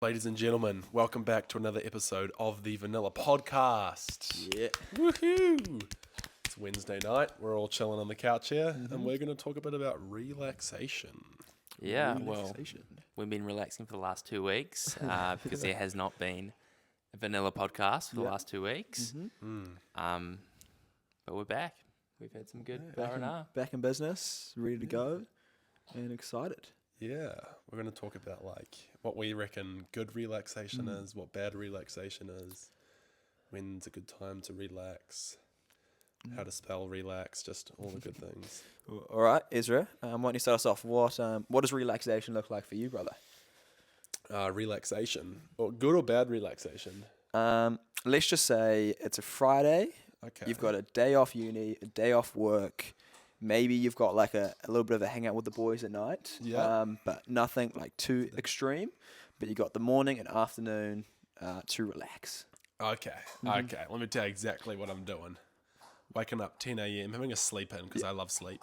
Ladies and gentlemen, welcome back to another episode of the Vanilla Podcast. Yeah. Woohoo! It's Wednesday night. We're all chilling on the couch here, and we're going to talk a bit about relaxation. Yeah, well, Relaxation. we've been relaxing for the last 2 weeks because there has not been a vanilla podcast for the last 2 weeks. But we're back. We've had some good R&R. Back in business, ready to go, and excited. Yeah, we're going to talk about like what we reckon good relaxation is, what bad relaxation is, when's a good time to relax, how to spell relax, just all the good things. All right, Ezra, why don't you start us off? What does relaxation look like for you, brother? Relaxation, or good or bad relaxation? Let's just say it's a Friday. Okay. You've got a day off uni, a day off work. Maybe you've got like a little bit of a hangout with the boys at night. Yeah. But nothing like too extreme. But you got the morning and afternoon to relax. Okay. Okay. Let me tell you exactly what I'm doing. Waking up 10 a.m., having a sleep in because I love sleep.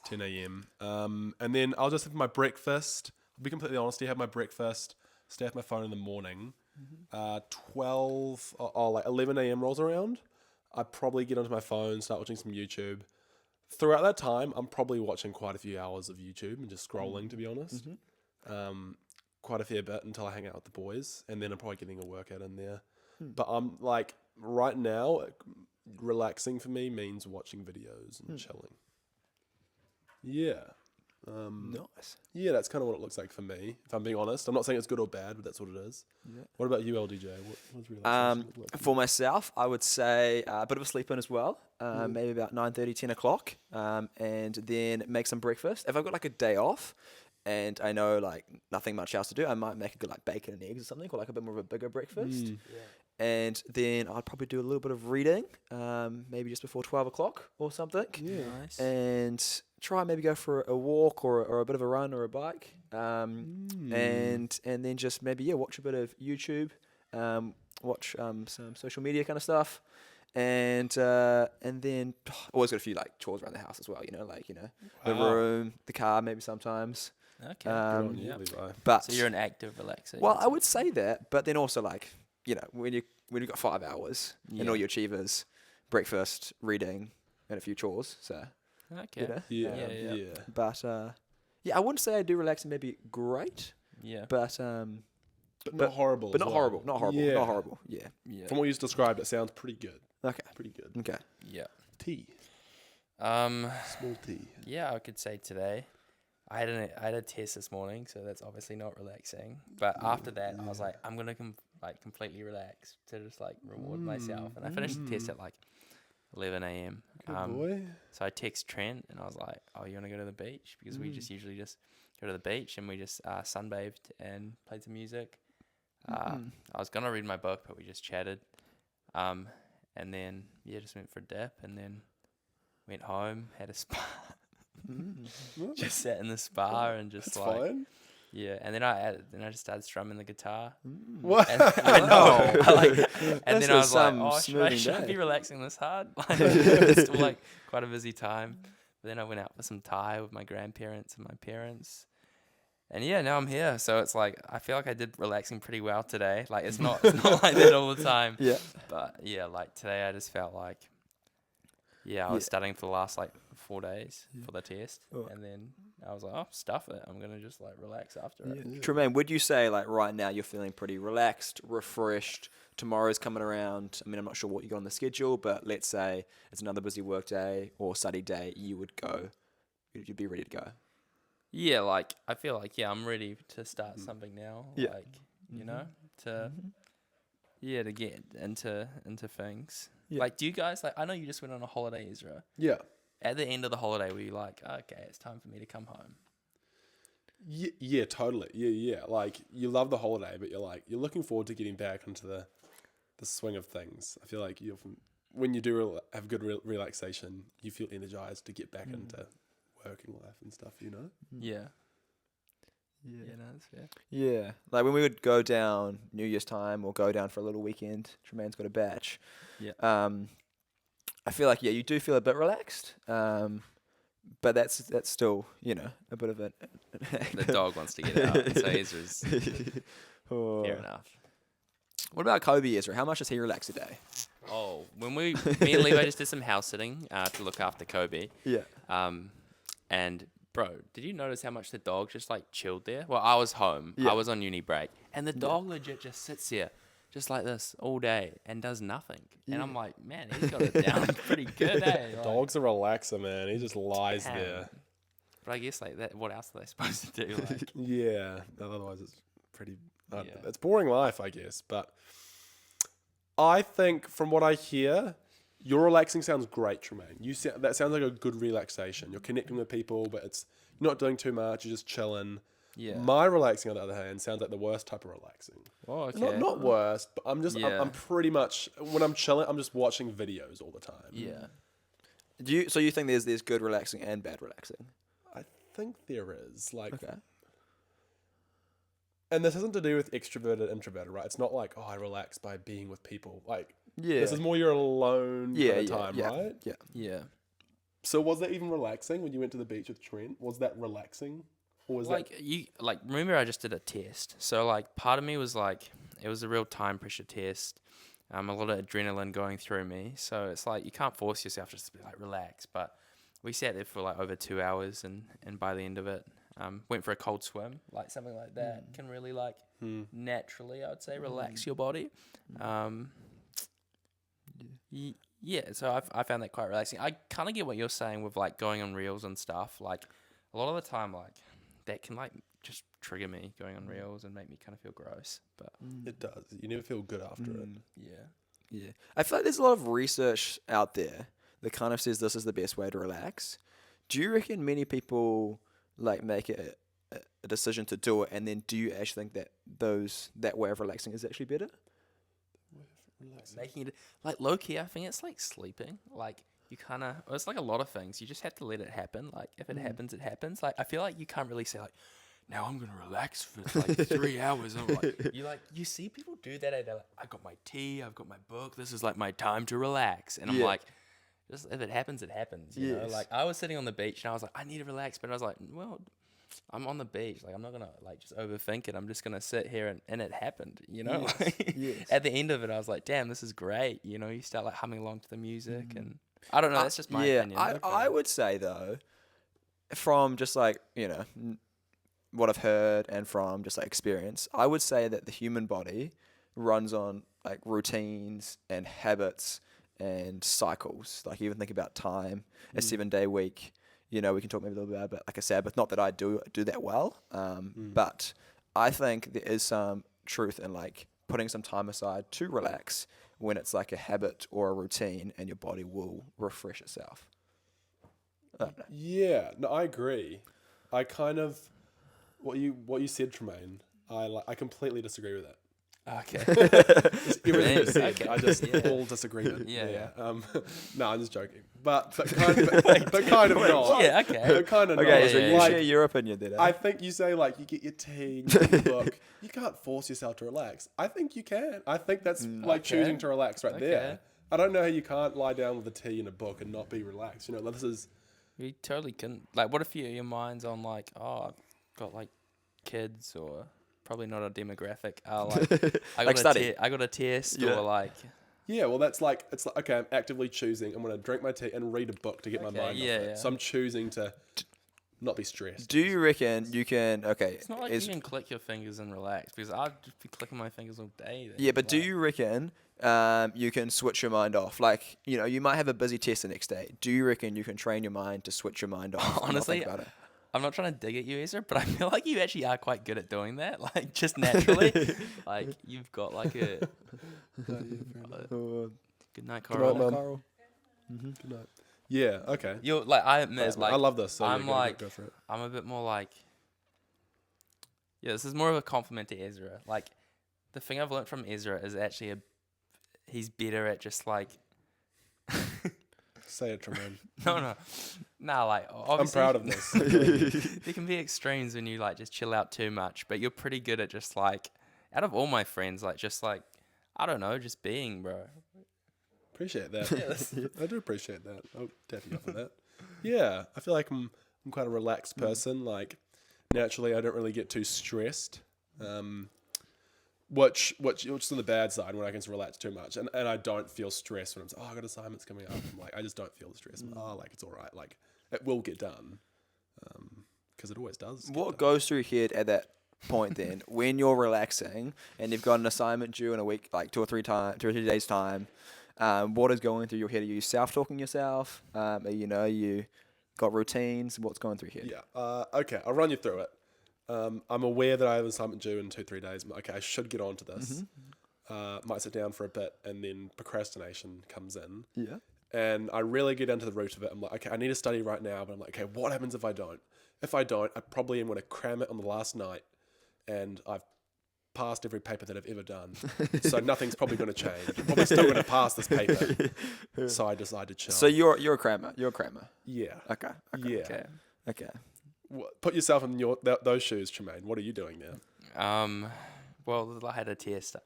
10 a.m. And then I'll just have my breakfast. I'll be completely honest. I have my breakfast. Stay off my phone in the morning. 12 or like 11 a.m. rolls around. I probably get onto my phone, start watching some YouTube. Throughout that time, I'm probably watching quite a few hours of YouTube and just scrolling, to be honest. Quite a fair bit until I hang out with the boys, and then I'm probably getting a workout in there. But I'm like, right now, relaxing for me means watching videos and chilling. Yeah. Nice. Yeah, that's kind of what it looks like for me, if I'm being honest. I'm not saying it's good or bad, but that's what it is. Yeah. What about you, LDJ? What does relaxation look like? For myself, I would say a bit of a sleep in as well, maybe about 9:30, 10 o'clock, and then make some breakfast. If I've got like a day off and I know like nothing much else to do, I might make a good like bacon and eggs or something, or like a bit more of a bigger breakfast. And then I'd probably do a little bit of reading, maybe just before 12 o'clock or something. Yeah. Nice. And try maybe go for a walk or a bit of a run or a bike, and then just maybe watch a bit of YouTube, watch some social media kind of stuff, and then always got a few like chores around the house as well. The room, the car, maybe sometimes. Okay. Yeah. But So you're an active relaxer. well, I would say that, but then also like when you've got 5 hours and all your achievers, breakfast, reading, and a few chores, so. Okay. Yeah. But I wouldn't say I do relaxing maybe great, Yeah. but But not horrible. but as not well. horrible, not horrible, Yeah. not horrible. Yeah. Yeah. From what you just described, it sounds pretty good. Okay. Pretty good. Okay. Yeah. Tea. Yeah, Small tea. I could say today. I had a test this morning, so that's obviously not relaxing. But after that, I was like, I'm gonna completely relax to just like reward myself. And I finished the test at like 11 a.m. Good boy. So I text Trent and I was like, "Oh, you want to go to the beach?" Because we just usually just go to the beach and we just sunbathed and played some music. I was gonna read my book, but we just chatted. And then just went for a dip and then went home, had a spa. Just sat in the spa and just That's like fine. yeah, and then I just started strumming the guitar. What? And I know. And then I was like, some oh, should I smoothing be day. relaxing this hard? It's still like quite a busy time. But then I went out for some Thai with my grandparents and my parents. And yeah, now I'm here. So it's like, I feel like I did relaxing pretty well today. Like it's not like that all the time. Yeah. But yeah, like today I just felt like, I was studying for the last like 4 days for the test. Oh. And then I was like, oh, stuff it. I'm going to just like relax after it. Tremaine, would you say like right now you're feeling pretty relaxed, refreshed? Tomorrow's coming around. I mean, I'm not sure what you got on the schedule, but let's say it's another busy work day or study day. You'd be ready to go. Yeah, like I feel like I'm ready to start something now. Yeah. Like to get into things. Yeah. Like, do you guys like? I know you just went on a holiday, Ezra. Yeah. At the end of the holiday, were you like, okay, it's time for me to come home? Yeah, totally. Yeah. Like, you love the holiday, but you're looking forward to getting back into the swing of things. I feel like when you do have good relaxation, you feel energized to get back into working life and stuff, Yeah. Yeah, no, that's fair. Yeah, like when we would go down New Year's time or go down for a little weekend, Tremaine's got a batch. Yeah. I feel like you do feel a bit relaxed, but that's still a bit of a. The dog wants to get out, so Ezra's. Fair enough. What about Kobe, Ezra? How much does he relax a day? Oh, me and Levi just did some house sitting to look after Kobe. Yeah. And bro, did you notice how much the dog just like chilled there? Well, I was home. Yeah. I was on uni break, and the dog legit just sits here, just like this all day and does nothing. And I'm like, man, he's got it down pretty good, eh? Like, Dog's a relaxer, man. He just lies damn. there. But I guess like that. What else are they supposed to do? Like, Yeah. Otherwise, it's pretty. Yeah. It's boring life, I guess. But I think, from what I hear, your relaxing sounds great, Tremaine. That sounds like a good relaxation. You're connecting with people, but you're not doing too much. You're just chilling. yeah. My relaxing, on the other hand, sounds like the worst type of relaxing. Oh, okay. Not worst, but Yeah. I'm pretty much, when I'm chilling, I'm just watching videos all the time. Yeah. So you think there's good relaxing and bad relaxing? I think there is. Like, Okay. and this isn't to do with extroverted, introverted, right? It's not like, oh, I relax by being with people. Like, Yeah. this is more you're alone yeah, kind of yeah, time, yeah, right? Yeah. Yeah. So was that even relaxing when you went to the beach with Trent? Was that relaxing? Or was Like you like remember I just did a test. So like part of me was like it was a real time pressure test. A lot of adrenaline going through me. So it's like you can't force yourself just to be like relax. But we sat there for like over 2 hours and by the end of it, went for a cold swim. Like something like that can really like naturally, I would say, relax your body. Yeah, so I found that quite relaxing. I kind of get what you're saying with like going on reels and stuff. Like a lot of the time, like that can like just trigger me going on reels and make me kind of feel gross. But It does. You never feel good after it. yeah, Yeah. I feel like there's a lot of research out there that kind of says this is the best way to relax. Do you reckon many people like make a decision to do it, and then do you actually think that that way of relaxing is actually better? making it like low key. I think it's like sleeping. Like you kind of, it's like a lot of things. You just have to let it happen. Like if it happens, it happens. Like I feel like you can't really say like, now I'm gonna relax for like 3 hours. I'm like, you see people do that. They're like, I got my tea, I've got my book. This is like my time to relax. And I'm Yeah. like, just if it happens, it happens. You know, Yes. like I was sitting on the beach and I was like, I need to relax, but I was like, well, I'm on the beach. Like I'm not gonna like just overthink it. I'm just gonna sit here and it happened. You know. Yes. Yes. At the end of it, I was like, damn, this is great. You know, you start like humming along to the music and. I don't know. That's just my opinion. I would say though, from just like what I've heard and from just like experience, I would say that the human body runs on like routines and habits and cycles. Like even think about time, a 7-day week. You know, we can talk maybe a little bit about like a Sabbath. Not that I do that well, but I think there is some truth in like putting some time aside to relax when it's like a habit or a routine, and your body will refresh itself. I don't know. Yeah, no, I agree. I kind of what you said, Tremaine. I completely disagree with it. Okay. Everything you Thanks. said, Okay. I just Yeah. all disagreement. Yeah. No, I'm just joking. But kind of not. Yeah, okay. But kind of Okay, not. so yeah, you Like, share your opinion then. I think you say like you get your tea, you get your book. You can't force yourself to relax. I think you can. I think that's like Okay. choosing to relax right Okay. there. I don't know how you can't lie down with a tea and a book and not be relaxed. You know, this is You totally can. Like, what if your mind's on like, oh, I've got like kids or probably not a demographic. Like, I Like got study. I got a test Yeah. or like. yeah. Well, it's like okay. I'm actively choosing. I'm gonna drink my tea and read a book to get my Okay, mind yeah, off it. yeah. So I'm choosing to not be stressed. Do you reckon you can? Okay, It's not like you can click your fingers and relax because I'd just be clicking my fingers all day. Then. yeah, but do Like, you reckon you can switch your mind off? Like, you know, you might have a busy test the next day. Do you reckon you can train your mind to switch your mind off? and not Honestly, think about it? I'm not trying to dig at you, Ezra, but I feel like you actually are quite good at doing that. Like just naturally, like you've got like a good night, night, Carl. Mum. Good night. Yeah. Okay. You're like I admit, Thanks, man. like I love this. So I'm go like for it. I'm a bit more like yeah. This is more of a compliment to Ezra. Like the thing I've learned from Ezra is actually he's better at just like Say it, Tremaine. no. Like I'm obviously proud of this. there can be extremes when you like just chill out too much, but you're pretty good at just like out of all my friends, like just like I don't know, just being, bro. Appreciate that. I do appreciate that. I'll tap you up for that. Yeah, I feel like I'm quite a relaxed person. Like naturally, I don't really get too stressed. which is on the bad side when I can just relax too much, and I don't feel stressed when I'm like, I got assignments coming up. I'm like, I just don't feel the stress. It's all right. Like it will get done, because it always does. What goes through your head at that point then, when you're relaxing and you've got an assignment due in a week, like 2 or 3 days time? What is going through your head? Are you self-talking yourself? You got routines? What's going through your head? Yeah. Okay. I'll run you through it. I'm aware that I have an assignment due in 2-3 days. Okay, I should get on to this. Might sit down for a bit, and then procrastination comes in. Yeah. And I really get into the root of it. I'm like, okay, I need to study right now, but I'm like, okay, what happens if I don't? If I don't, I probably am going to cram it on the last night, and I've passed every paper that I've ever done. So nothing's probably going to change. I'm probably still going to pass this paper. So I decide to chill. So you're a crammer. You're a crammer. Yeah. Okay. Yeah. Okay. Put yourself in those shoes, Tremaine. What are you doing now? Well, I had a test.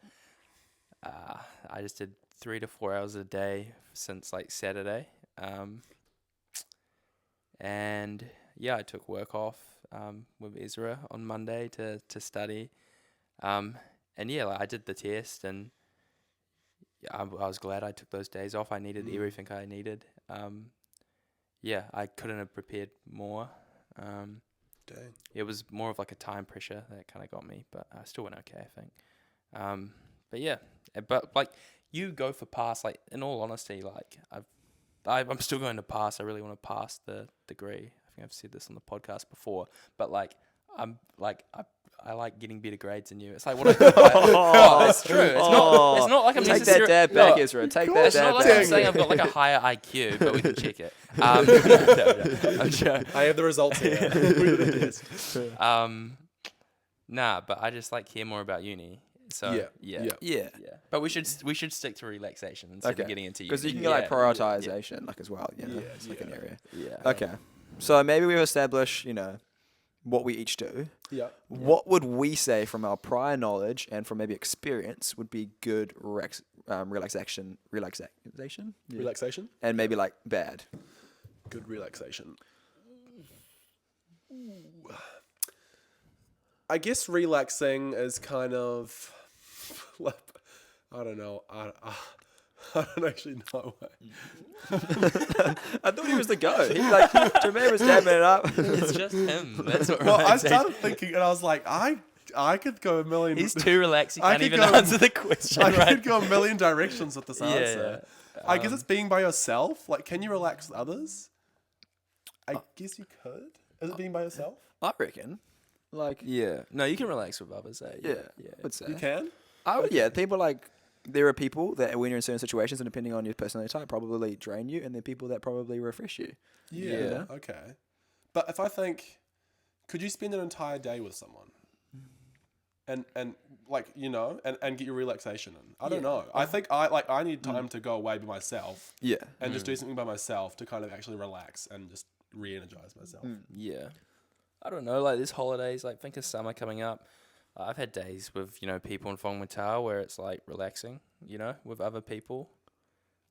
I just did 3 to 4 hours a day since like Saturday. And yeah, I took work off with Ezra on Monday to study. And yeah, like, I did the test, and I was glad I took those days off. I needed everything I needed. Yeah, I couldn't have prepared more. Dang. It was more of like a time pressure that kind of got me, but I still went okay, I think. But yeah, but like you go for pass. Like in all honesty, like I'm still going to pass. I really want to pass the degree. I think I've said this on the podcast before, but like I like getting better grades than you. It's like what it's true. It's not like I'm Take necessarily... that dad back, Ezra. Take that It's dad not like back. I'm saying I've got like a higher IQ, but we can check it. No, I'm sure. I have the results here. Nah, but I just like hear more about uni. So yeah. But we should stick to relaxation instead of getting into uni. Because you can get like prioritization like as well. It's like an area. Yeah. Okay. So maybe we've established, what we each do. Yeah. What would we say from our prior knowledge and from maybe experience would be good relaxation? Relaxation? And maybe like bad. Good relaxation. I guess relaxing is kind of, I don't know. I don't actually know. I thought he was the goat. He Jermaine was jamming it up. It's just him. That's what Well, I started thinking, and I was like, I could go a million. He's too relaxed. He I can't could even go- answer the question. I right? could go a million directions with this answer. Yeah. I guess it's being by yourself. Like, can you relax with others? I guess you could. Is it being by yourself? I reckon. Like, Yeah. No, you can relax with others. yeah, Yeah. I'd say. You can? Yeah, people there are people that when you're in certain situations and depending on your personality type probably drain you, and then people that probably refresh you. Yeah. Okay. But if I think, could you spend an entire day with someone? And like, and get your relaxation in? I don't know. I think I need time to go away by myself. Yeah. And just do something by myself to kind of actually relax and just re-energize myself. Yeah. I don't know, like this holidays, like think of summer coming up. I've had days with, people in Whangamata where it's like relaxing, with other people.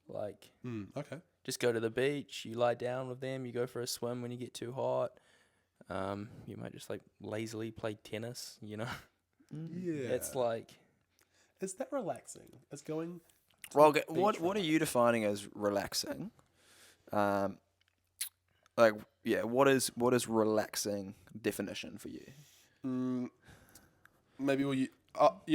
Like, Okay. just go to the beach, you lie down with them, you go for a swim when you get too hot. You might just like lazily play tennis, Yeah. It's like... Is that relaxing? It's going... Well, what are you defining as relaxing? What is relaxing definition for you? Maybe you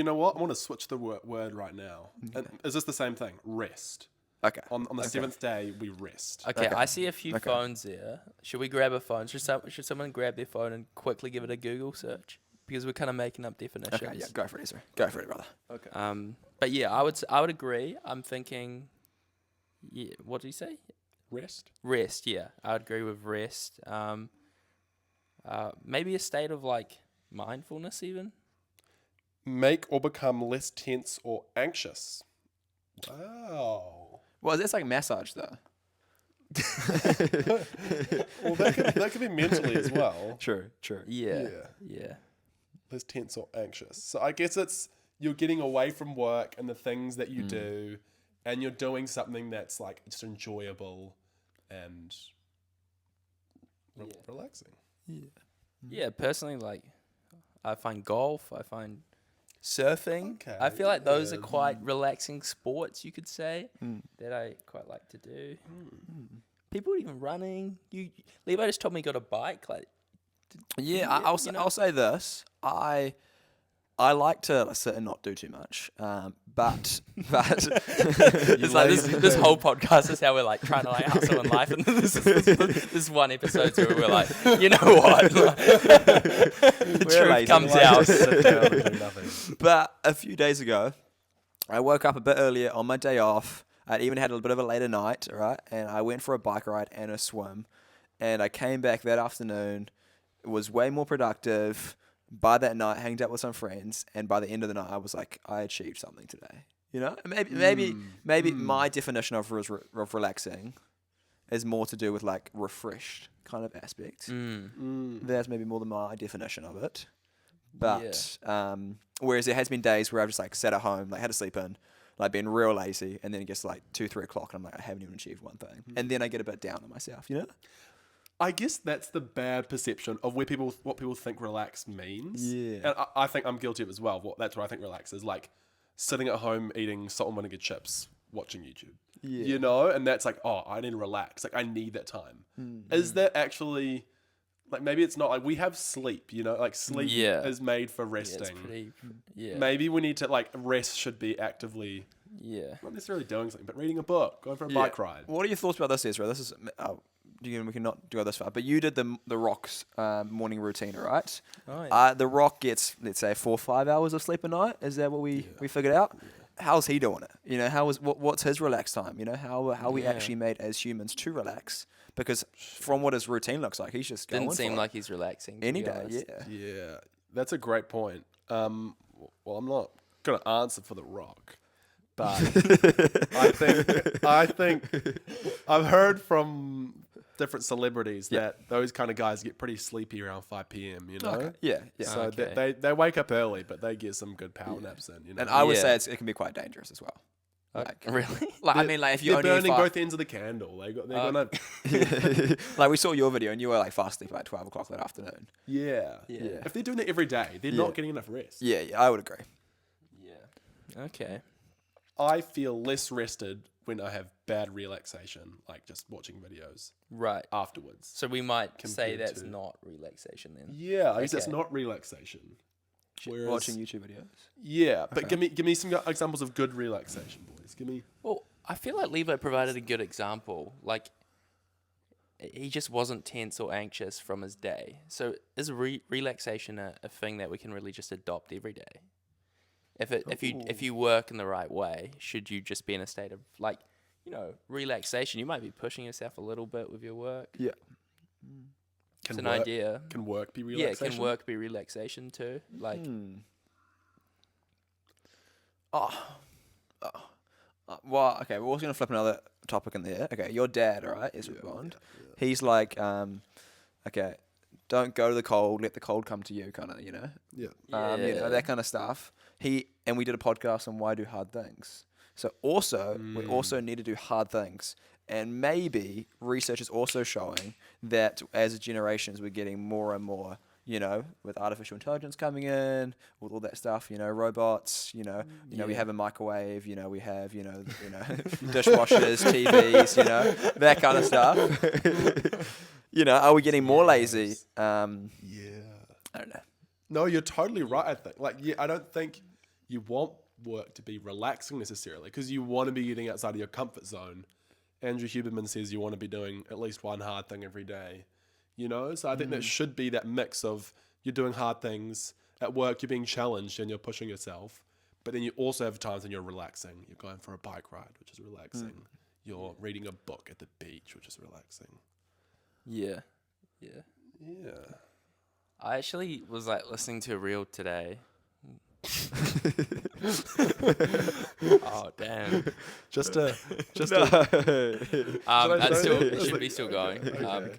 know what? I want to switch the word right now. Okay. Is this the same thing? Rest. Okay. On the 7th day, we rest. Okay, Okay. I see a few phones there. Should we grab a phone? Should someone grab their phone and quickly give it a Google search? Because we're kind of making up definitions. Okay, yeah, go for it, Ezra. Go for it, brother. Okay. But yeah, I would agree. I'm thinking, yeah. What did you say? Rest. Rest. Yeah, I would agree with rest. Maybe a state of like mindfulness even. Make or become less tense or anxious. Wow. Well, that's like massage though. Well, that could be mentally as well. True. Yeah. Yeah. Less tense or anxious. So I guess it's you're getting away from work and the things that you do, and you're doing something that's like just enjoyable and relaxing. Yeah. Personally, like I find golf. I find surfing. Okay, I feel like those are yeah. quite relaxing sports, you could say, that I quite like to do. People even running. Levi just told me he got a bike. Like, Yeah, you know? I'll say this. I like to sit and not do too much, but It's like this whole podcast is how we're like trying to like hustle in life, and this one episode where we're like, you know what, like, the truth lazy. comes Like, out. just sit down and do nothing. But a few days ago, I woke up a bit earlier on my day off. I'd even had a bit of a later night, right? And I went for a bike ride and a swim, and I came back that afternoon. It was way more productive. By that night, hanged out with some friends, and by the end of the night, I was like, I achieved something today. You know, maybe my definition of relaxing is more to do with like refreshed kind of aspect. That's maybe more than my definition of it. But whereas there has been days where I've just like sat at home, like had to sleep in, like been real lazy, and then it gets to like 2-3 o'clock, and I'm like, I haven't even achieved one thing, and then I get a bit down on myself. You know. I guess that's the bad perception of what people think relax means. Yeah. And I think I'm guilty of it as well. That's what I think relax is, like sitting at home eating salt and vinegar chips, watching YouTube. Yeah. You know, and that's like, oh, I need to relax. Like I need that time. Is that actually like, maybe it's not, like we have sleep, you know, like sleep is made for Yeah, resting. it's pretty. Yeah. Maybe we need to, like, rest should be actively not necessarily doing something, but reading a book, going for a bike ride. What are your thoughts about this, Ezra? This is we cannot go this far, but you did the Rock's morning routine, right? Oh, yeah. The Rock gets, let's say, 4 or 5 hours of sleep a night. Is that what we figured out? How's he doing it? You know, what's his relax time? You know, how we actually made as humans to relax? Because from what his routine looks like, he's just going Didn't seem for it. like he's relaxing. to Any be day. honest. Yeah. Yeah, that's a great point. Well, I'm not going to answer for The Rock, but I think I've heard from different celebrities that those kind of guys get pretty sleepy around 5 p.m. You know, Okay. Yeah. so Okay. they wake up early, but they get some good power naps in. You know, And I would Yeah. say it can be quite dangerous as well. Like, Really? like I mean, like if you they're only burning eat both ends of the candle. They're gonna like we saw your video and you were like fast asleep at 12 o'clock that afternoon. yeah. If they're doing that every day, they're not getting enough rest. Yeah, I would agree. Yeah. Okay. I feel less rested when I have bad relaxation, like just watching videos Right. afterwards. So we might say Compared that's to- not relaxation then. Yeah, I guess that's Okay. not relaxation. Whereas, Watching YouTube videos. Yeah, but give me some examples of good relaxation, boys. Give me. Well, I feel like Levi provided a good example. Like, he just wasn't tense or anxious from his day. So is relaxation a thing that we can really just adopt every day? If you work in the right way, should you just be in a state of, like, you know, relaxation? You might be pushing yourself a little bit with your work. Yeah. It's an idea. Can work be Yeah, relaxation? can work be relaxation too? Like, Well, okay, we're also going to flip another topic in there. Okay, your dad, all right, Ezra Bond. He's like, okay, don't go to the cold, let the cold come to you, kind of, you know? Yeah. You know, that kind of stuff. And we did a podcast on why do hard things. So also, we also need to do hard things. And maybe research is also showing that as generations, we're getting more and more, you know, with artificial intelligence coming in, with all that stuff, you know, robots, you know, we have a microwave, you know, we have, dishwashers, TVs, you know, that kind of stuff. You know, are we getting more lazy? Yeah. I don't know. No, you're totally right. I think, I don't think you want work to be relaxing necessarily, because you want to be getting outside of your comfort zone. Andrew Huberman says you want to be doing at least one hard thing every day, you know? So I think that should be that mix of you're doing hard things at work, you're being challenged and you're pushing yourself, but then you also have times when you're relaxing. You're going for a bike ride, which is relaxing. You're reading a book at the beach, which is relaxing. yeah. I actually was like listening to a reel today. Oh damn! Just a It should be still going.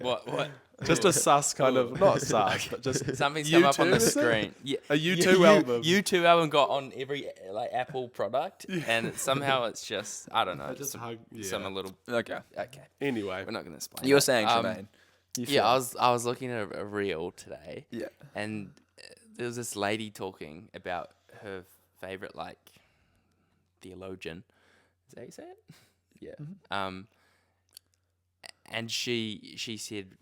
What? just a sus kind of, not sus, but just Something's come up on the U2, is it? screen. Yeah, A U2 album. U2 album got on every like Apple product, and somehow it's just I don't know. just hug. Yeah. Some a little. Okay. Okay, Anyway, we're not gonna explain. You were that. saying, Tremaine. Yeah, I was looking at a reel today. Yeah. And there was this lady talking about her favorite like theologian. Is that how you say it? Yeah. And she said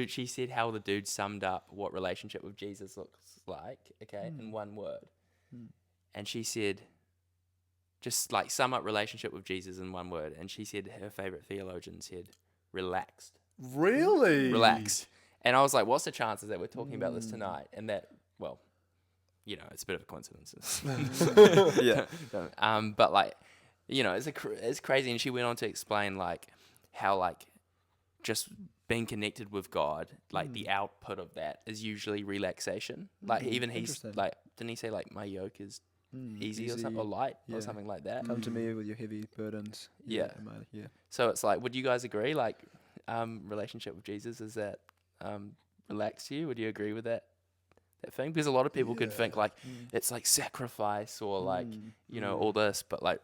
she said how the dude summed up what relationship with Jesus looks like, okay, in one word. And she said, just like sum up relationship with Jesus in one word. And she said her favorite theologian said, relaxed. Really? Relaxed. And I was like, what's the chances that we're talking about this tonight? And that, well, it's a bit of a coincidence. Yeah. But like, it's crazy. And she went on to explain like how like just being connected with God, like the output of that is usually relaxation. Like even he's Interesting. like, didn't he say like my yoke is easy or something, or light or something like that? Come to me with your heavy burdens. Yeah. Yeah. So it's like, would you guys agree? Like, relationship with Jesus, is that relax you? Would you agree with that thing? Because a lot of people could think like it's like sacrifice or like all this, but like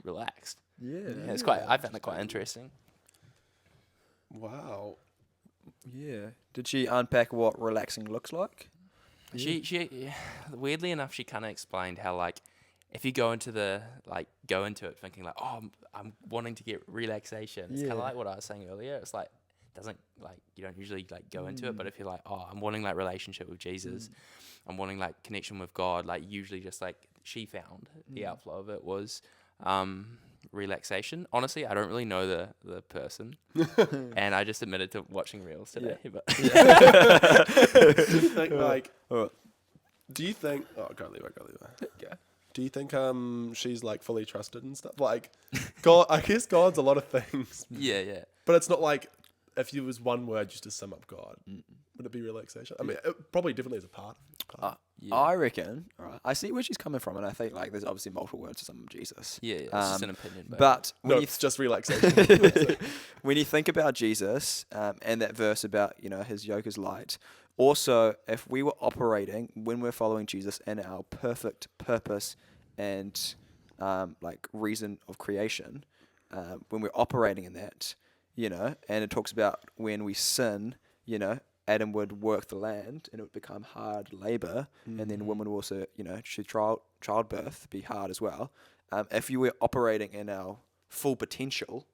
relaxed. Yeah. Yeah, it's quite. I found it quite interesting. Wow. Yeah. Did she unpack what relaxing looks like? She weirdly enough, she kind of explained how like if you go into it thinking like, oh, I'm wanting to get relaxation. It's kind of like what I was saying earlier. It's like doesn't like you don't usually like go into it, but if you're like, oh, I'm wanting like relationship with Jesus, I'm wanting like connection with God, like usually just like she found the outflow of it was relaxation. Honestly, I don't really know the person, and I just admitted to watching reels today. Yeah. But Do you think like? Do you think? Oh, I can't leave her. Yeah. Do you think she's like fully trusted and stuff? Like, God, I guess God's a lot of things, yeah. but it's not like if you was one word just to sum up God, would it be relaxation? I mean, it probably definitely is a part. Yeah. I reckon. Right, I see where she's coming from, and I think like there's obviously multiple words to sum of Jesus. Yeah, it's just an opinion. But when No, you it's just relaxation. when you think about Jesus and that verse about his yoke is light, also if we were operating when we're following Jesus in our perfect purpose and like reason of creation, when we're operating in that, and it talks about when we sin, Adam would work the land and it would become hard labor, and then women will also, should childbirth be hard as well. If you were operating in our full potential,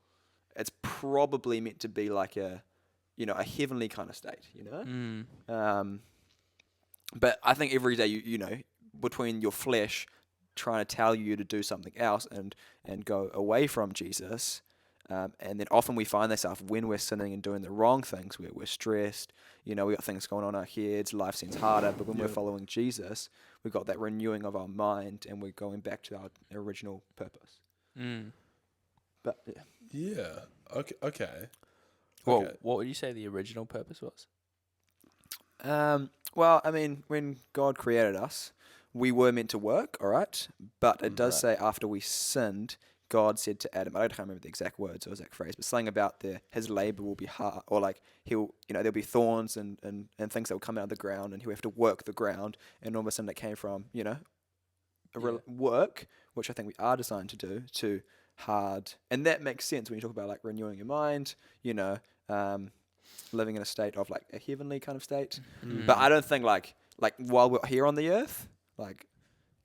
it's probably meant to be like a heavenly kind of state, But I think every day, between your flesh trying to tell you to do something else and go away from Jesus, and then often we find ourselves when we're sinning and doing the wrong things, we're stressed, we got things going on in our heads, life seems harder, but when we're following Jesus, we've got that renewing of our mind and we're going back to our original purpose. But Yeah. Okay. Well, Okay. what would you say the original purpose was? well, I mean, when God created us, we were meant to work, all right? But it does say after we sinned, God said to Adam, I don't remember the exact words or exact phrase, but something about his labor will be hard, or like there'll be thorns and things that will come out of the ground, and he'll have to work the ground, and all of a sudden it came from, work, which I think we are designed to do, to hard. And that makes sense when you talk about like renewing your mind, living in a state of like a heavenly kind of state. But I don't think like while we're here on the earth, like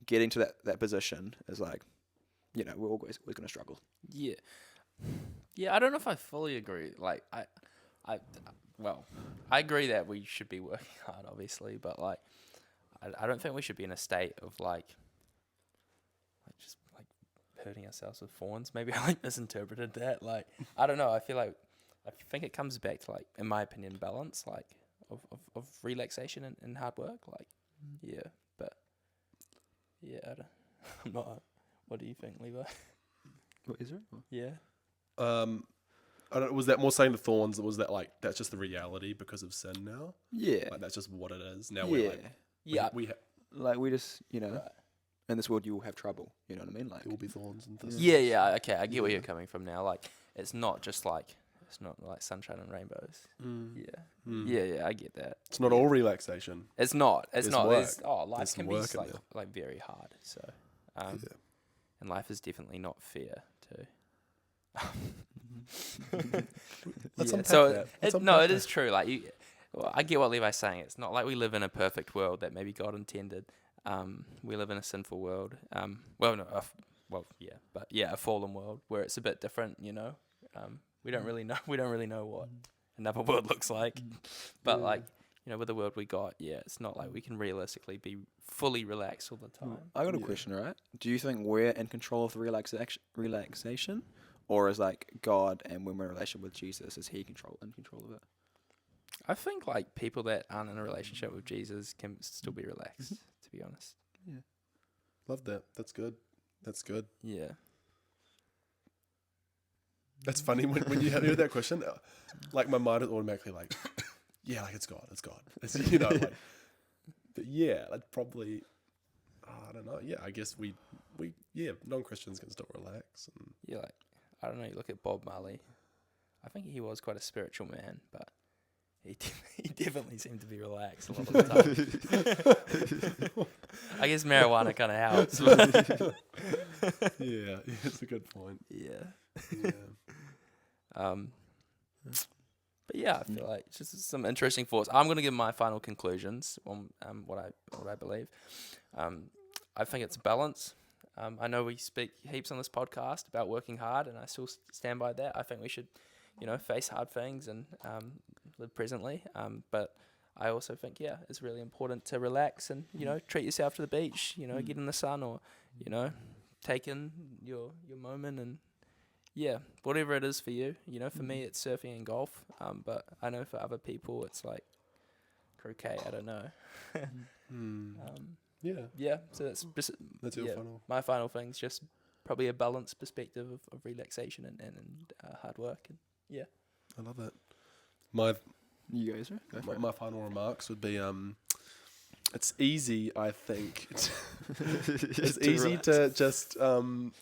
getting to that position is like, we're always going to struggle. Yeah. I don't know if I fully agree. Like I agree that we should be working hard, obviously, but like I don't think we should be in a state of like just like hurting ourselves with thorns. Maybe I misinterpreted that. Like I don't know. I think it comes back to like, in my opinion, balance, like of relaxation and hard work. Like I'm not. What do you think, Levi? What is it? Yeah. I don't. Was that more saying the thorns? Or was that like that's just the reality because of sin now? Yeah. Like that's just what it is now. We're like, we like we just Right. in this world you will have trouble. You know what I mean? Like there will be thorns and thistles. Yeah. Okay, I get where you're coming from now. Like it's not like sunshine and rainbows. Yeah, I get that. It's not all relaxation. It's not. There's Not. work. Life There's can some be work in like there. very hard. So, and life is definitely not fair too. Let's unpack So that. it is true. Like Well, I get what Levi's saying. It's not like we live in a perfect world that maybe God intended. We live in a sinful world. A fallen world where it's a bit different. We don't really know. We don't really know what another world looks like. But with the world we got, it's not like we can realistically be fully relaxed all the time. I got a question, right? Do you think we're in control of the relaxation, or is like God, and when we're in a relationship with Jesus, is He in control of it? I think like people that aren't in a relationship with Jesus can still be relaxed. To be honest. Yeah. Love that. That's good. That's good. Yeah. That's funny when you hear that question. Like my mind is automatically like, yeah, like it's God. It's, like, but yeah, like probably. I don't know. Yeah, I guess we non-Christians can still relax. And Yeah, like I don't know. You look at Bob Marley. I think he was quite a spiritual man, but he definitely seemed to be relaxed a lot of the time. I guess marijuana kind of helps. yeah, it's a good point. Yeah. Yeah. But yeah, I feel like it's just some interesting thoughts. I'm going to give my final conclusions on what I believe. I think it's balance. I know we speak heaps on this podcast about working hard, and I still stand by that. I think we should, face hard things and live presently. But I also think, it's really important to relax and, treat yourself to the beach, get in the sun or, take in your moment and, whatever it is for you. For me, it's surfing and golf. But I know for other people, it's like croquet. I don't know. Yeah. So that's just Your final. my final thing's just probably a balanced perspective of relaxation and hard work. And I love that. My You guys are? my final remarks would be it's easy, I think. It's easy to just to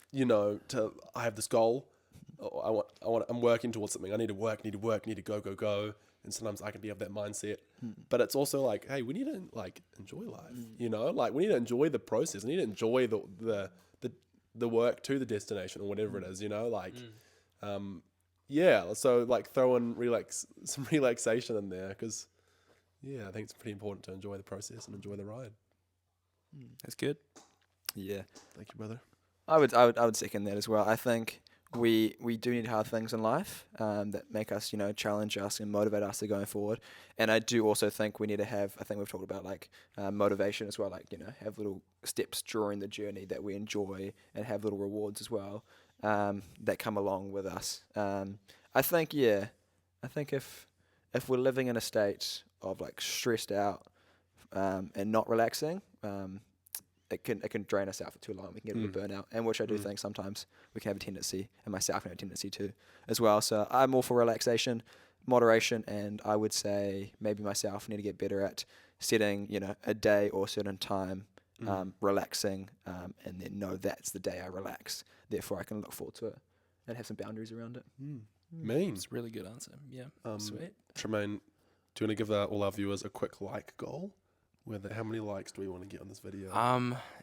I have this goal. I'm working towards something. I need to work, need to go. And sometimes I can be of that mindset. But it's also like, hey, we need to like enjoy life. Like we need to enjoy the process. We need to enjoy the work to the destination or whatever it is, so like throw in some relaxation in there because I think it's pretty important to enjoy the process and enjoy the ride. that's good. Yeah. Thank you, brother. I would second that as well. I think we do need hard things in life that make us, challenge us and motivate us to going forward. And I do also think we need to have, I think we've talked about like motivation as well, like, have little steps during the journey that we enjoy and have little rewards as well that come along with us. I think if we're living in a state of like stressed out and not relaxing, it can drain us out for too long. We can get a bit burnout, and which I do think sometimes we can have a tendency, and myself can have a tendency to as well. So I'm all for relaxation, moderation, and I would say maybe myself need to get better at setting, a day or a certain time, relaxing, and then know that's the day I relax. Therefore, I can look forward to it and have some boundaries around it. Mean. It's a really good answer. Yeah. Sweet. Tremaine, do you want to give all our viewers a quick like goal? How many likes do we want to get on this video?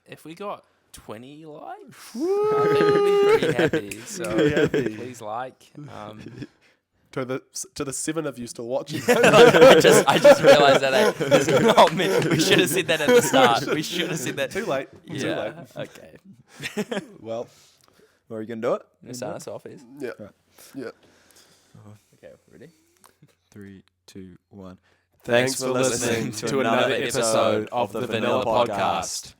If we got 20 likes, I think we'd be pretty happy. So please like. To the 7 of you still watching. I just realised that it's not me. We should have said that at the start. We should have said that. Too late. Yeah. Too late. Okay. Well, are you gonna do it? Let's start us off, is. Yeah. Right. Yeah. Okay, ready? 3, 2, 1. Thanks for listening to another episode of the Vanilla Podcast.